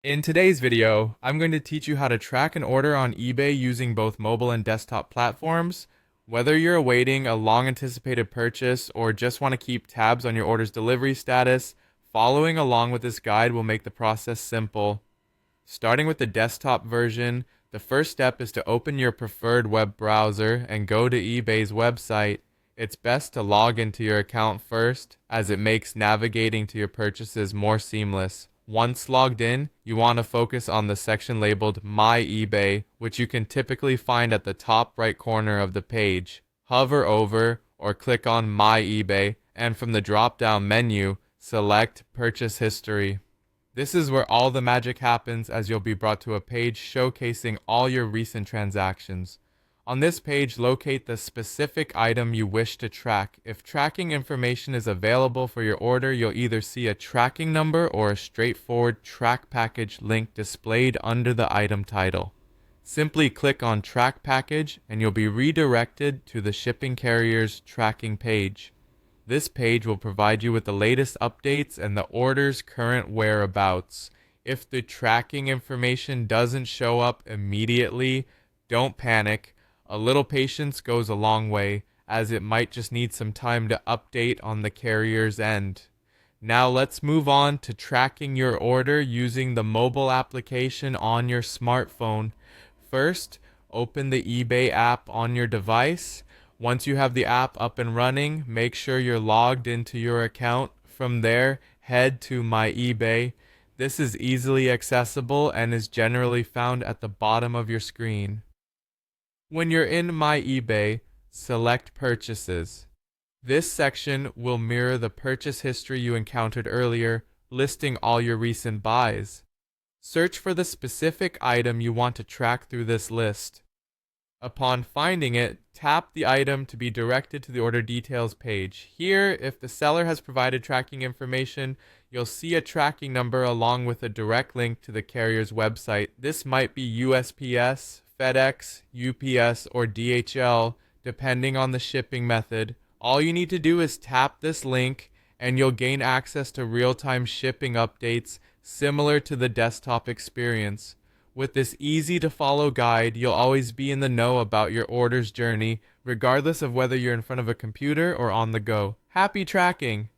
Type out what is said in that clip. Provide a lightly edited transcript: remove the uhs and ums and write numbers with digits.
In today's video, I'm going to teach you how to track an order on eBay using both mobile and desktop platforms. Whether you're awaiting a long anticipated purchase or just want to keep tabs on your order's delivery status, following along with this guide will make the process simple. Starting with the desktop version, the first step is to open your preferred web browser and go to eBay's website. It's best to log into your account first, as it makes navigating to your purchases more seamless. Once logged in, you want to focus on the section labeled My eBay, which you can typically find at the top right corner of the page. Hover over or click on My eBay, and from the drop-down menu, select Purchase History. This is where all the magic happens, as you'll be brought to a page showcasing all your recent transactions. On this page, locate the specific item you wish to track. If tracking information is available for your order, you'll either see a tracking number or a straightforward track package link displayed under the item title. Simply click on Track Package and you'll be redirected to the shipping carrier's tracking page. This page will provide you with the latest updates and the order's current whereabouts. If the tracking information doesn't show up immediately, don't panic. A little patience goes a long way, as it might just need some time to update on the carrier's end. Now let's move on to tracking your order using the mobile application on your smartphone. First, open the eBay app on your device. Once you have the app up and running, make sure you're logged into your account. From there, head to My eBay. This is easily accessible and is generally found at the bottom of your screen. When you're in My eBay, select Purchases. This section will mirror the purchase history you encountered earlier, listing all your recent buys. Search for the specific item you want to track through this list. Upon finding it, tap the item to be directed to the order details page. Here, if the seller has provided tracking information, you'll see a tracking number along with a direct link to the carrier's website. This might be USPS, FedEx, UPS, or DHL, depending on the shipping method. All you need to do is tap this link and you'll gain access to real-time shipping updates similar to the desktop experience. With this easy-to-follow guide, you'll always be in the know about your order's journey, regardless of whether you're in front of a computer or on the go. Happy tracking!